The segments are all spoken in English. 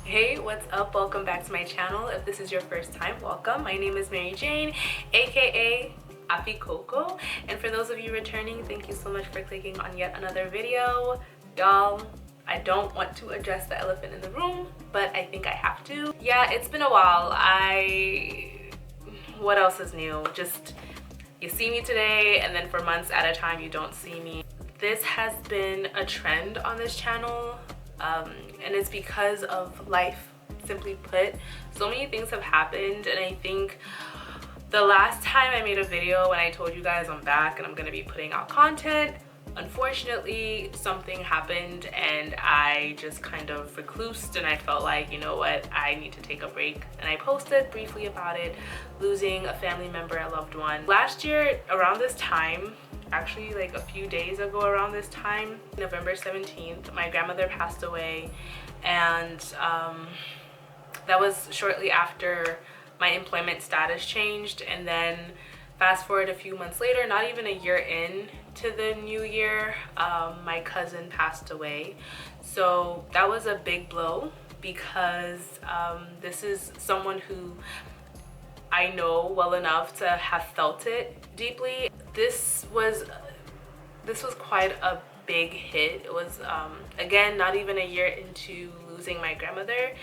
Hey, what's up? Welcome back to my channel. If this is your first time, welcome. My name is Maryjane, aka Afi KoKo. And for those of you returning, thank you so much for clicking on yet another video. Y'all, I don't want to address the elephant in the room, but I think I have to. Yeah, it's been a while. What else is new? Just, you see me today, and then for months at a time, you don't see me. This has been a trend on this channel. And it's because of life, simply put. So many things have happened, and I think the last time I made a video when I told you guys I'm back and I'm gonna be putting out content, unfortunately something happened and I just kind of reclused, and I felt like, you know what, I need to take a break. And I posted briefly about it, losing a family member, a loved one. Last year around this time, actually like a few days ago around this time, November 17th, my grandmother passed away, and that was shortly after my employment status changed. And then fast forward a few months later, not even a year in to the new year, my cousin passed away. So that was a big blow, because this is someone who I know well enough to have felt it deeply. This was quite a big hit. It was again not even a year into losing my grandmother,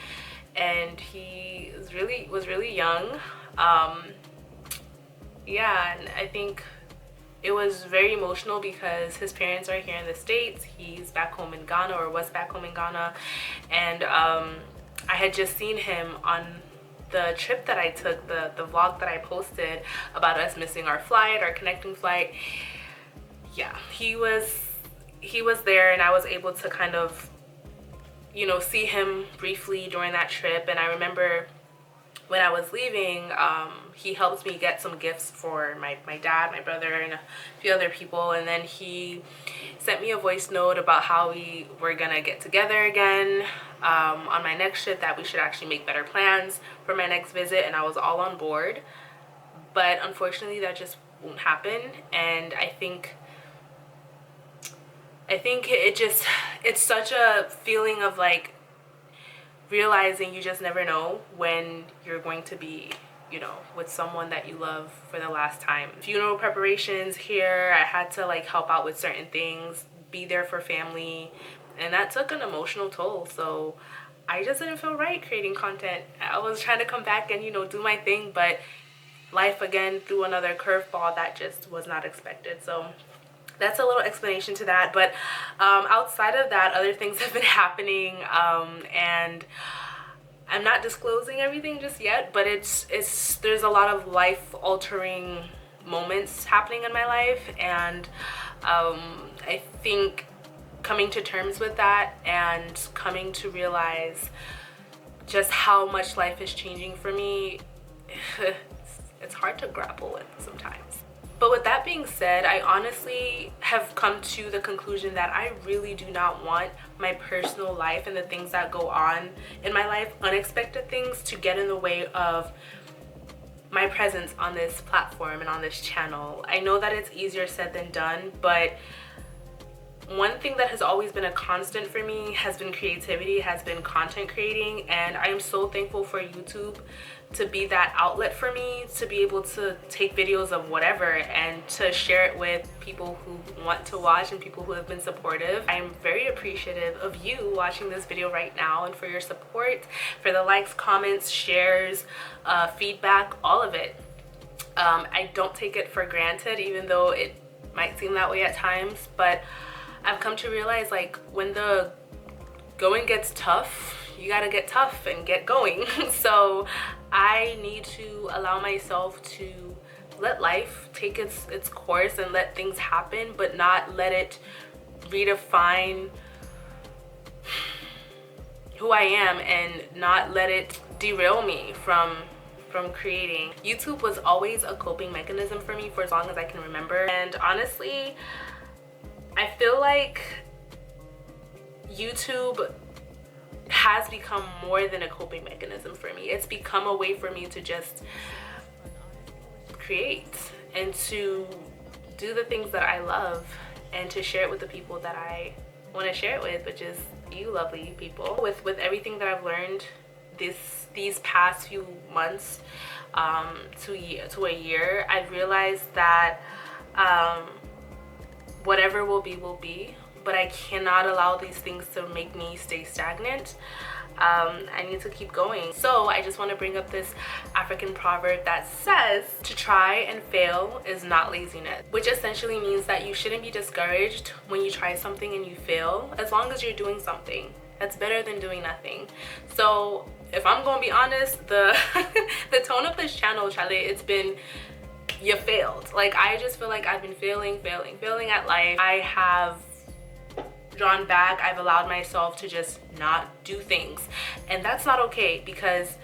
and he was really young. Yeah, and I think it was very emotional because his parents are here in the States. He's back home in Ghana, or was back home in Ghana, and I had just seen him on the trip that I took, the vlog that I posted about us missing our flight, our connecting flight. Yeah, he was there, and I was able to kind of, you know, see him briefly during that trip. And I remember when I was leaving, he helped me get some gifts for my dad, my brother, and a few other people. And then he sent me a voice note about how we were gonna get together again on my next trip, that we should actually make better plans for my next visit, and I was all on board. But unfortunately that just won't happen. And I think it's such a feeling of like realizing you just never know when you're going to be, you know, with someone that you love for the last time. Funeral preparations here, I had to like help out with certain things, be there for family, and that took an emotional toll. So I just didn't feel right creating content. I was trying to come back and, you know, do my thing, but life again threw another curveball that just was not expected. So that's a little explanation to that. But outside of that, other things have been happening, and I'm not disclosing everything just yet, but there's a lot of life-altering moments happening in my life, and I think coming to terms with that and coming to realize just how much life is changing for me, it's hard to grapple with sometimes. But with that being said, I honestly have come to the conclusion that I really do not want my personal life and the things that go on in my life, unexpected things, to get in the way of my presence on this platform and on this channel. I know that it's easier said than done, but one thing that has always been a constant for me has been creativity, has been content creating, and I am so thankful for YouTube to be that outlet for me, to be able to take videos of whatever and to share it with people who want to watch and people who have been supportive. I am very appreciative of you watching this video right now, and for your support, for the likes, comments, shares, feedback, all of it. I don't take it for granted, even though it might seem that way at times, but I've come to realize, like, when the going gets tough, you gotta get tough and get going. So I need to allow myself to let life take its course and let things happen, but not let it redefine who I am, and not let it derail me from creating. YouTube was always a coping mechanism for me for as long as I can remember, and honestly, I feel like YouTube has become more than a coping mechanism for me. It's become a way for me to just create and to do the things that I love, and to share it with the people that I want to share it with, which is you lovely people. With everything that I've learned these past few months to a year, I've realized that whatever will be, but I cannot allow these things to make me stay stagnant. I need to keep going. So I just want to bring up this African proverb that says to try and fail is not laziness, which essentially means that you shouldn't be discouraged when you try something and you fail, as long as you're doing something. That's better than doing nothing. So if I'm gonna be honest, the the tone of this channel, Charlie, it's been you failed. Like, I just feel like I've been failing at life. I have drawn back. I've allowed myself to just not do things, and that's not okay, because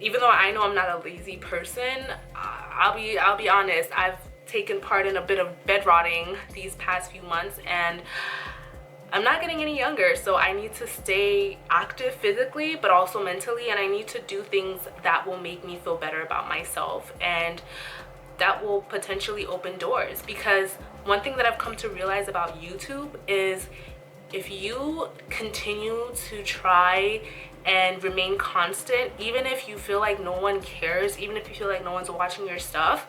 even though I know I'm not a lazy person, I'll be honest, I've taken part in a bit of bed rotting these past few months, and I'm not getting any younger, so I need to stay active physically but also mentally, and I need to do things that will make me feel better about myself, and that will potentially open doors. Because one thing that I've come to realize about YouTube is if you continue to try and remain constant, even if you feel like no one cares, even if you feel like no one's watching your stuff,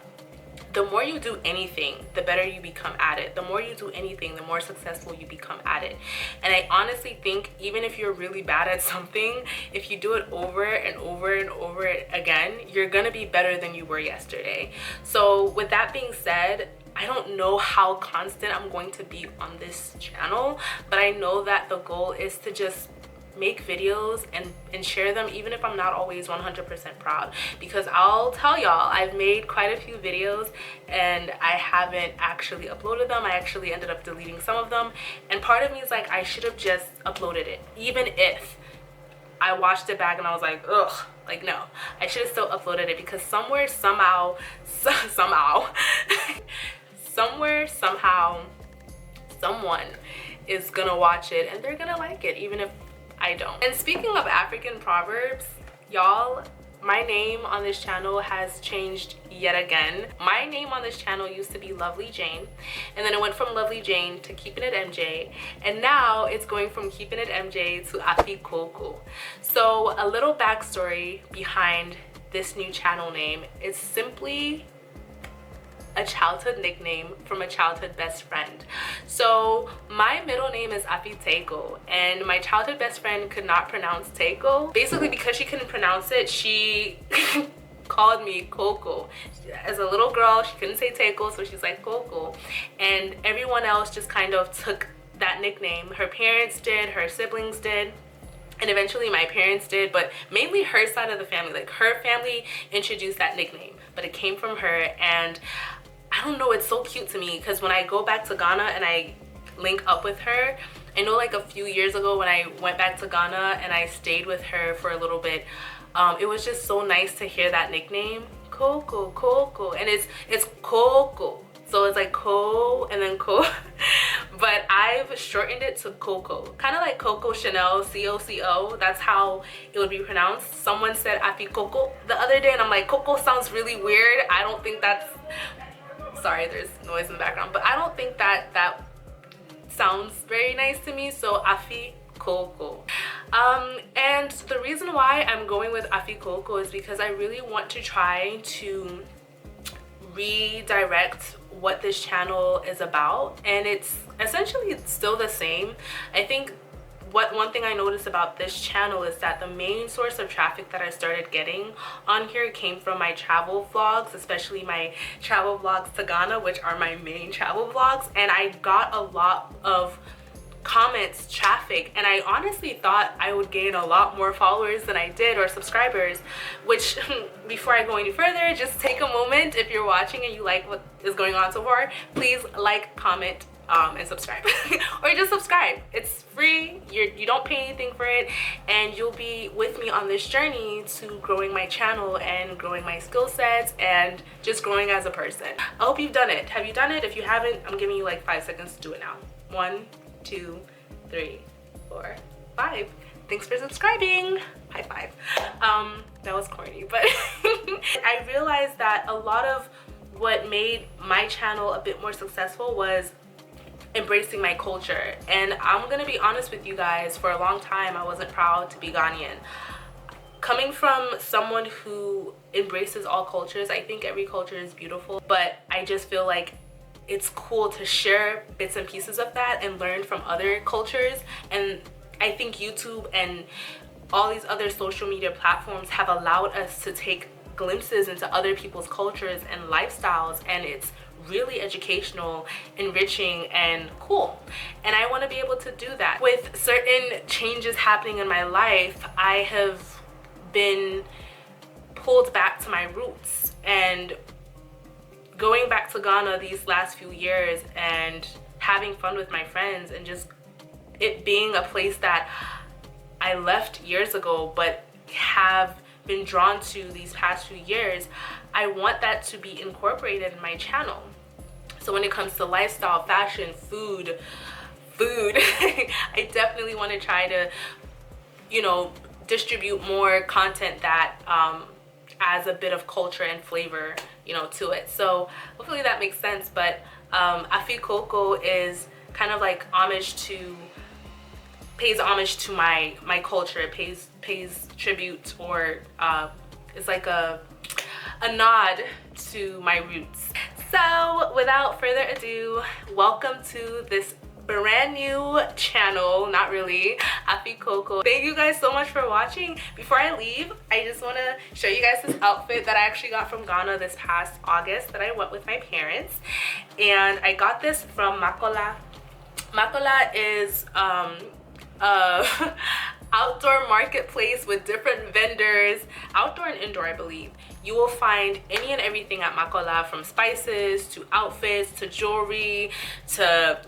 the more you do anything, the better you become at it. The more you do anything, the more successful you become at it. And I honestly think even if you're really bad at something, if you do it over and over and over again, you're gonna be better than you were yesterday. So with that being said, I don't know how constant I'm going to be on this channel, but I know that the goal is to just make videos and share them, even if I'm not always 100% proud. Because I'll tell y'all, I've made quite a few videos and I haven't actually uploaded them. I actually ended up deleting some of them, and part of me is like, I should have just uploaded it. Even if I watched it back and I was like, ugh, like, no, I should have still uploaded it, because somewhere, somehow somewhere, somehow, someone is gonna watch it and they're gonna like it, even if I don't. And speaking of African proverbs, y'all, my name on this channel has changed yet again. My name on this channel used to be Lovely Jane, and then it went from Lovely Jane to Keeping It MJ, and now it's going from Keeping It MJ to Afi KoKo. So a little backstory behind this new channel name is simply a childhood nickname from a childhood best friend. So my middle name is Afi KoKo, and my childhood best friend could not pronounce Teiko. Basically, because she couldn't pronounce it, she called me Coco. As a little girl, she couldn't say Teiko, so she's like Coco, and everyone else just kind of took that nickname. Her parents did, her siblings did, and eventually my parents did, but mainly her side of the family. Like, her family introduced that nickname, but it came from her. And I don't know, it's so cute to me, because when I go back to Ghana and I link up with her, I know like a few years ago when I went back to Ghana and I stayed with her for a little bit, it was just so nice to hear that nickname, Coco, Coco, and it's Coco. So it's like Co and then Co, but I've shortened it to Coco. Kind of like Coco Chanel, C-O-C-O. That's how it would be pronounced. Someone said Afi KoKo the other day, and I'm like, Coco sounds really weird. I don't think that's, sorry, there's noise in the background, but I don't think that sounds very nice to me. So Afi KoKo. And the reason why I'm going with Afi KoKo is because I really want to try to redirect what this channel is about, and it's essentially still the same. I think one thing I noticed about this channel is that the main source of traffic that I started getting on here came from my travel vlogs, especially my travel vlogs to Ghana, which are my main travel vlogs, and I got a lot of comments, traffic, and I honestly thought I would gain a lot more followers than I did, or subscribers, which before I go any further, just take a moment. If you're watching and you like what is going on so far, please like, comment, and subscribe. Or just subscribe. It's free. You don't pay anything for it, and you'll be with me on this journey to growing my channel and growing my skill sets and just growing as a person. I hope you've done it. Have you done it? If you haven't, I'm giving you like 5 seconds to do it now. 1, 2, 3, 4, 5. Thanks for subscribing. High five. That was corny, but I realized that a lot of what made my channel a bit more successful was embracing my culture. And I'm gonna be honest with you guys, for a long time I wasn't proud to be Ghanaian. Coming from someone who embraces all cultures, I think every culture is beautiful, but I just feel like it's cool to share bits and pieces of that and learn from other cultures. And I think YouTube and all these other social media platforms have allowed us to take glimpses into other people's cultures and lifestyles, and it's really educational, enriching, and cool. And I want to be able to do that. With certain changes happening in my life, I have been pulled back to my roots, and going back to Ghana these last few years and having fun with my friends, and just it being a place that I left years ago but have been drawn to these past few years, I want that to be incorporated in my channel. So when it comes to lifestyle, fashion, food, I definitely want to try to, you know, distribute more content that adds a bit of culture and flavor, you know, to it. So hopefully that makes sense. But Afi KoKo is kind of like pays homage to my culture. It pays tribute, or it's like a nod to my roots. So without further ado, welcome to this brand new channel. Not really, Afi KoKo. Thank you guys so much for watching. Before I leave, I just want to show you guys this outfit that I actually got from Ghana this past August that I went with my parents, and I got this from Makola. Makola is outdoor marketplace with different vendors, outdoor and indoor, I believe. You will find any and everything at Makola, from spices to outfits to jewelry to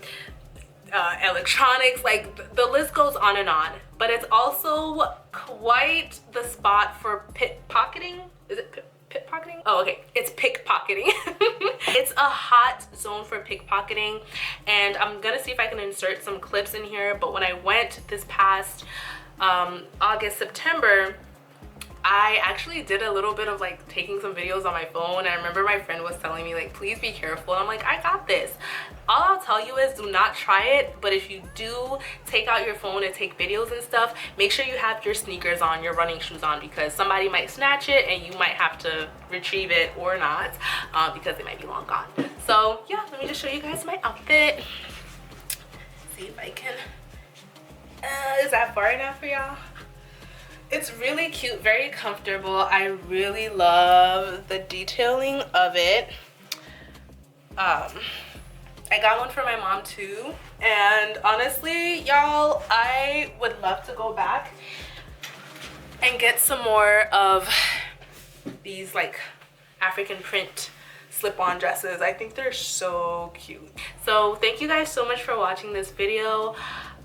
electronics. Like the list goes on and on. But it's also quite the spot for pickpocketing. Is it pickpocketing? Oh, okay, it's pickpocketing. It's a hot zone for pickpocketing, and I'm gonna see if I can insert some clips in here. But when I went this past August, September, I actually did a little bit of like taking some videos on my phone. I remember my friend was telling me like, please be careful, and I'm like, I got this. All I'll tell you is do not try it, but if you do take out your phone and take videos and stuff, make sure you have your sneakers on, your running shoes on, because somebody might snatch it and you might have to retrieve it or not, because it might be long gone. So yeah, let me just show you guys my outfit. See if I can, is that far enough for y'all? It's really cute, very comfortable. I really love the detailing of it. I got one for my mom too, and honestly, y'all, I would love to go back and get some more of these like African print slip-on dresses. I think they're so cute. So thank you guys so much for watching this video.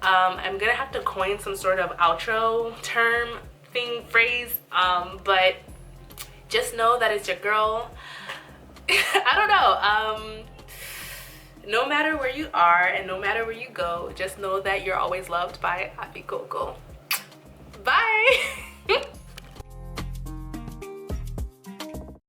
I'm gonna have to coin some sort of outro term phrase, but just know that it's your girl. I don't know, no matter where you are and no matter where you go, just know that you're always loved by Afi KoKo. Bye.